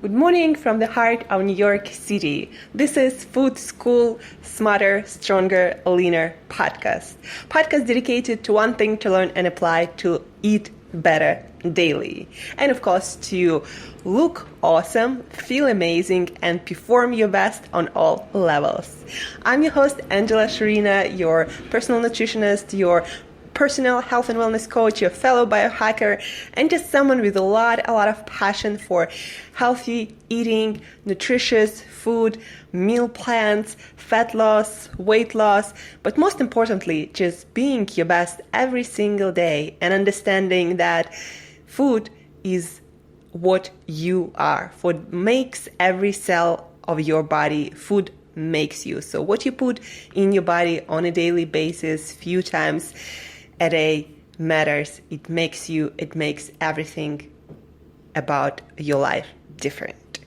Good morning from the heart of New York City. This is Food School Smarter, Stronger, Leaner podcast. Podcast dedicated to one thing to learn and apply to eat better daily. And of course, to look awesome, feel amazing, and perform your best on all levels. I'm your host, Angela Shurina, your personal nutritionist, your personal health and wellness coach, your fellow biohacker, and just someone with a lot of passion for healthy eating, nutritious food, meal plans, fat loss, weight loss, but most importantly, just being your best every single day and understanding that food is what you are. Food makes every cell of your body. Food makes you. So what you put in your body on a daily basis, few times a day matters. It makes you, it makes everything about your life different.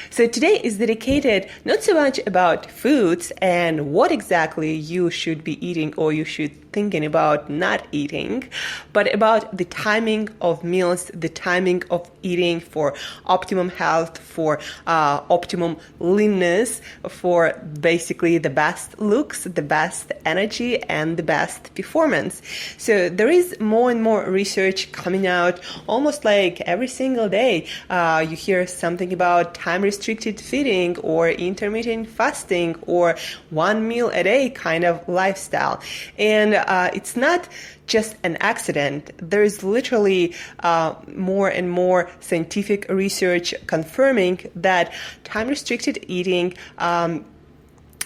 So today is dedicated not so much about foods and what exactly you should be eating or you should thinking about not eating, but about the timing of meals, the timing of eating for optimum health, for optimum leanness, for basically the best looks, the best energy, and the best performance. So there is more and more research coming out almost like every single day. You hear something about time-restricted feeding or intermittent fasting or one meal a day kind of lifestyle. And it's not just an accident. There is literally more and more scientific research confirming that time-restricted eating,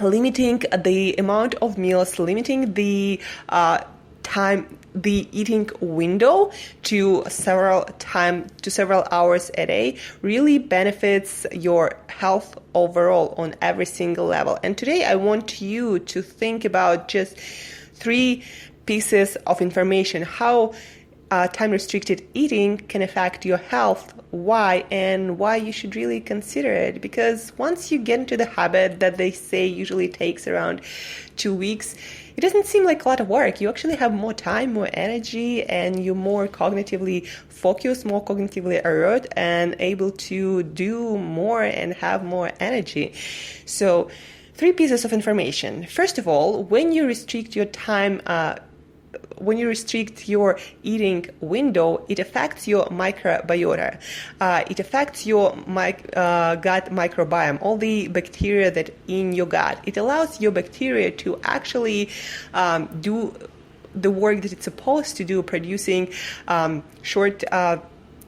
limiting the amount of meals, limiting the the eating window to several hours a day really benefits your health overall on every single level. And today I want you to think about just 3 pieces of information, how time-restricted eating can affect your health, why, and why you should really consider it. Because once you get into the habit that they say usually takes around 2 weeks, it doesn't seem like a lot of work. You actually have more time, more energy, and you're more cognitively focused, more cognitively alert, and able to do more and have more energy. So 3 pieces of information. First of all, when you restrict your time, when you restrict your eating window, it affects your microbiota. It affects your gut microbiome, all the bacteria that in your gut. It allows your bacteria to actually do the work that it's supposed to do, producing short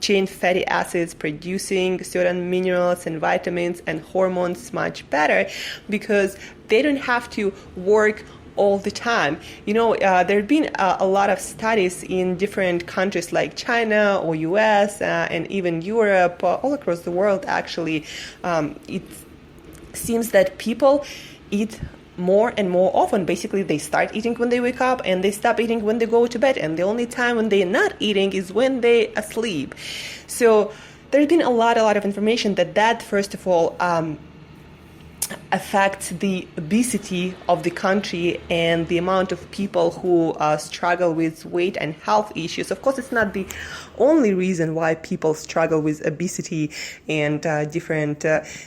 chain fatty acids, producing certain minerals and vitamins and hormones much better because they don't have to work all the time. You know, there have been a lot of studies in different countries like China or US and even Europe, all across the world actually. It seems that people eat more and more often. Basically, they start eating when they wake up and they stop eating when they go to bed. And the only time when they're not eating is when they're asleep. So there's been a lot of information that first of all, affects the obesity of the country and the amount of people who struggle with weight and health issues. Of course, it's not the only reason why people struggle with obesity and different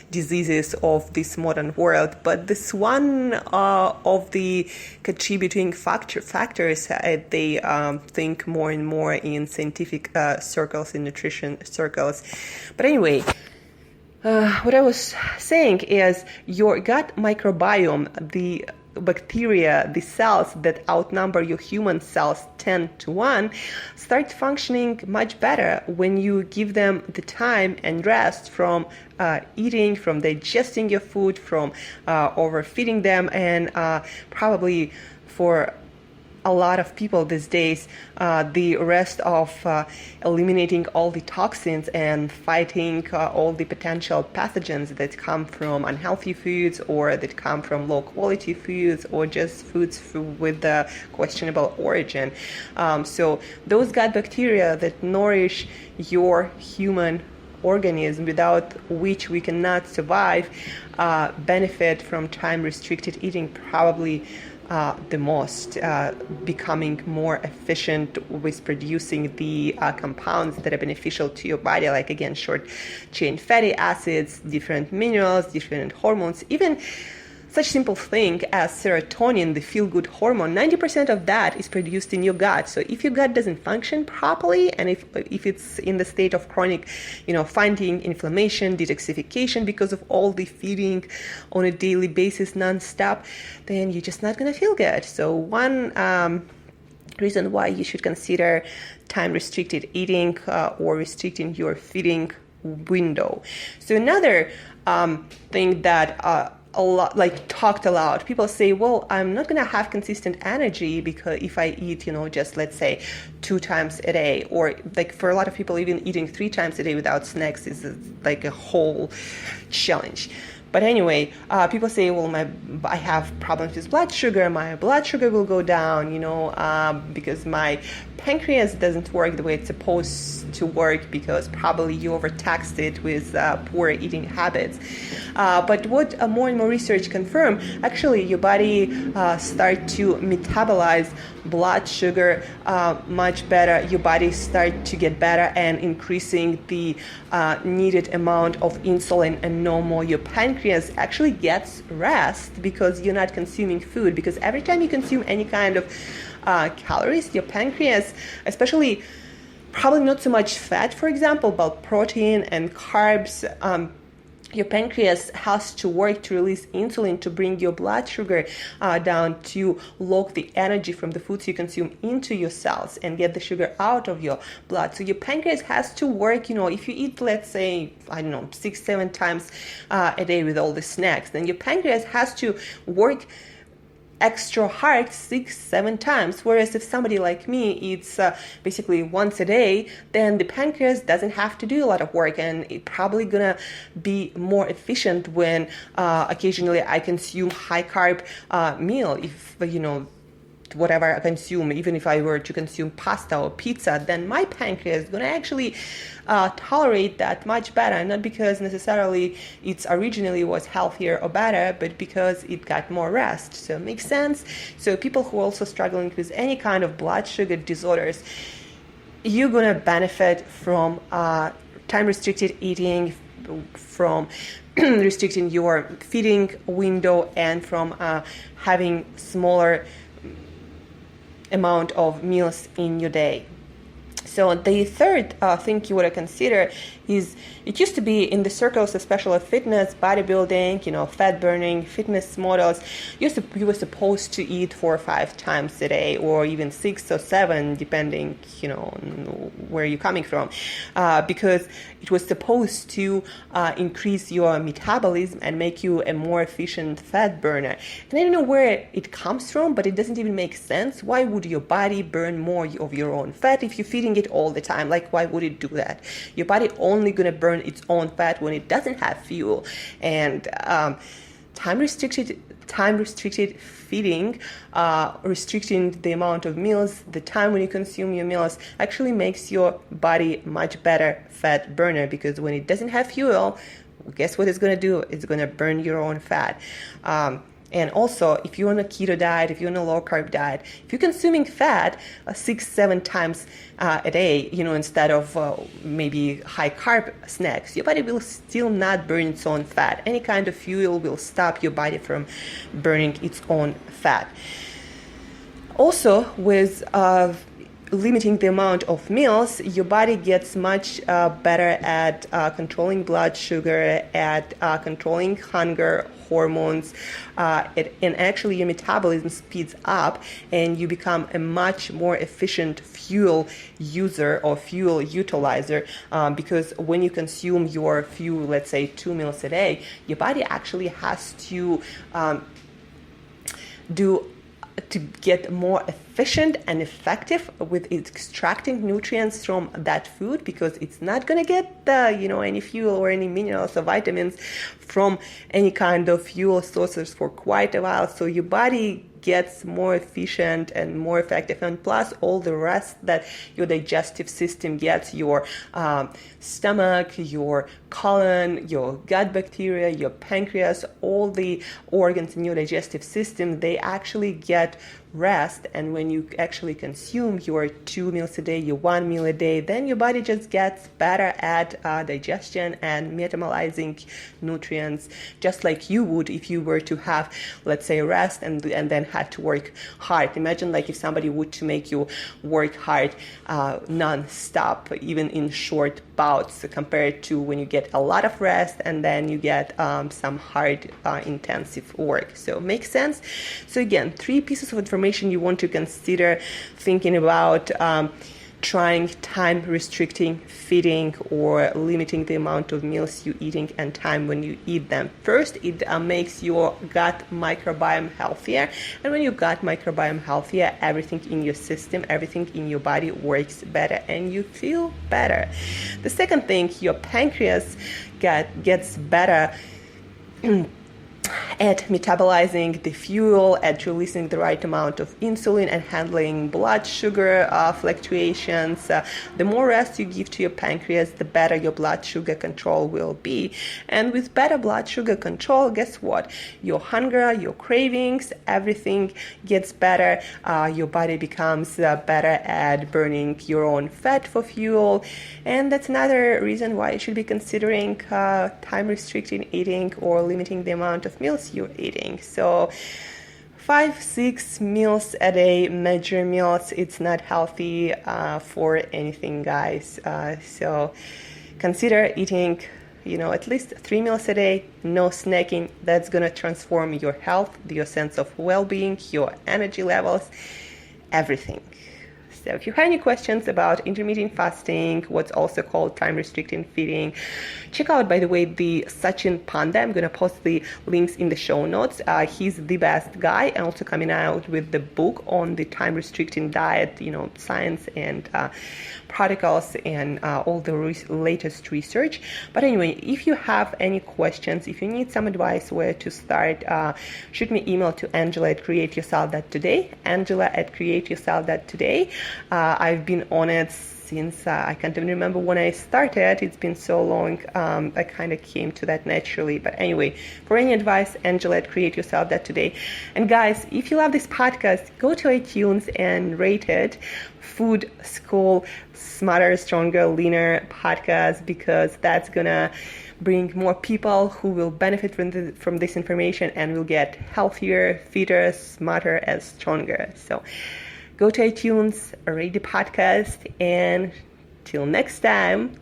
diseases of this modern world, but this one of the contributing factors they think more and more in scientific circles, in nutrition circles. But anyway, what I was saying is your gut microbiome, the bacteria, the cells that outnumber your human cells 10-1, start functioning much better when you give them the time and rest from eating, from digesting your food, from overfeeding them, and probably for a lot of people these days, the rest of eliminating all the toxins and fighting all the potential pathogens that come from unhealthy foods or that come from low quality foods or just foods with questionable origin. So those gut bacteria that nourish your human organism, without which we cannot survive, benefit from time-restricted eating probably the most, becoming more efficient with producing the compounds that are beneficial to your body, like again, short chain fatty acids, different minerals, different hormones, even such simple thing as serotonin, the feel-good hormone. 90% of that is produced in your gut. So if your gut doesn't function properly, and if it's in the state of chronic, finding inflammation, detoxification because of all the feeding on a daily basis nonstop, then you're just not going to feel good. So one reason why you should consider time-restricted eating or restricting your feeding window. So another thing that a lot, like talked a lot. People say, well, I'm not going to have consistent energy because if I eat, just let's say 2 times a day, or like for a lot of people, even eating 3 times a day without snacks is like a whole challenge. But anyway, people say, well, I have problems with blood sugar. My blood sugar will go down, because my pancreas doesn't work the way it's supposed to work because probably you overtaxed it with poor eating habits. But what more and more research confirm, actually your body start to metabolize blood sugar much better. Your body start to get better and increasing the needed amount of insulin, and no more your pancreas actually gets rest because you're not consuming food. Because every time you consume any kind of calories, your pancreas, especially probably not so much fat, for example, but protein and carbs, your pancreas has to work to release insulin to bring your blood sugar down, to lock the energy from the foods you consume into your cells and get the sugar out of your blood. So your pancreas has to work, if you eat, let's say, 6-7 times a day with all the snacks, then your pancreas has to work extra hard 6-7 times. Whereas if somebody like me eats basically once a day, then the pancreas doesn't have to do a lot of work, and it's probably gonna be more efficient when occasionally I consume high carb meal. If whatever I consume, even if I were to consume pasta or pizza, then my pancreas is going to actually tolerate that much better, not because necessarily it's originally was healthier or better, but because it got more rest. So it makes sense. So people who are also struggling with any kind of blood sugar disorders, you're going to benefit from time-restricted eating, from restricting your feeding window, and from having smaller amount of meals in your day. So the third thing you want to consider is, it used to be in the circles, especially of fitness, bodybuilding, fat burning, fitness models, you were supposed to eat 4 or 5 times a day, or even 6 or 7, depending, on where you're coming from, because it was supposed to increase your metabolism and make you a more efficient fat burner. And I don't know where it comes from, but it doesn't even make sense. Why would your body burn more of your own fat if you're feeding it all the time? Like, why would it do that? Your body only going to burn its own fat when it doesn't have fuel. And time-restricted feeding, restricting the amount of meals, the time when you consume your meals, actually makes your body much better fat burner, because when it doesn't have fuel, guess what it's going to do? It's going to burn your own fat. And also, if you're on a keto diet, if you're on a low-carb diet, if you're consuming fat 6-7 times a day, instead of maybe high-carb snacks, your body will still not burn its own fat. Any kind of fuel will stop your body from burning its own fat. Also, with limiting the amount of meals, your body gets much better at controlling blood sugar, at controlling hunger hormones, and actually your metabolism speeds up, and you become a much more efficient fuel user or fuel utilizer, because when you consume your fuel, let's say 2 meals a day, your body actually has to get more efficient and effective with extracting nutrients from that food, because it's not going to get any fuel or any minerals or vitamins from any kind of fuel sources for quite a while. So your body gets more efficient and more effective, and plus all the rest that your digestive system gets, your stomach, your colon, your gut bacteria, your pancreas, all the organs in your digestive system, they actually get rest. And when you actually consume your 2 meals a day, your 1 meal a day, then your body just gets better at digestion and metabolizing nutrients, just like you would if you were to have, let's say, rest and then had to work hard. Imagine like if somebody would to make you work hard non-stop, even in short bouts, compared to when you get a lot of rest and then you get some hard intensive work. So makes sense. So again, 3 pieces of information you want to consider thinking about trying time restricting feeding or limiting the amount of meals you're eating and time when you eat them. First, it makes your gut microbiome healthier, and when your gut microbiome healthier, everything in your system, everything in your body works better and you feel better. The second thing, your pancreas gets better at metabolizing the fuel, at releasing the right amount of insulin and handling blood sugar fluctuations. The more rest you give to your pancreas, the better your blood sugar control will be. And with better blood sugar control, guess what? Your hunger, your cravings, everything gets better. Your body becomes better at burning your own fat for fuel. And that's another reason why you should be considering time restricting eating or limiting the amount of meals you're eating. So 5-6 meals a day, major meals, it's not healthy for anything, guys. So consider eating, at least 3 meals a day, no snacking. That's gonna transform your health, your sense of well-being, your energy levels, everything. So if you have any questions about intermittent fasting, what's also called time-restricting feeding, check out, by the way, the Sachin Panda. I'm going to post the links in the show notes. He's the best guy, and also coming out with the book on the time-restricting diet, science and protocols and all the latest research. But anyway, if you have any questions, if you need some advice where to start, shoot me email to Angela@createyourself.today, Angela@createyourself.today. I've been on it since I can't even remember when I started. It's been so long. I kind of came to that naturally. But anyway, for any advice, Angela@createyourself.today. And guys, if you love this podcast, go to iTunes and rate it. Food School Smarter, Stronger, Leaner podcast, because that's gonna bring more people who will benefit from this information and will get healthier, fitter, smarter, and stronger. So go to iTunes, rate the podcast, and till next time,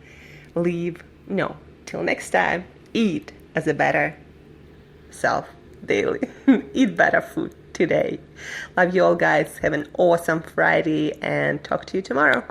eat as a better self daily. Eat better food today. Love you all, guys. Have an awesome Friday and talk to you tomorrow.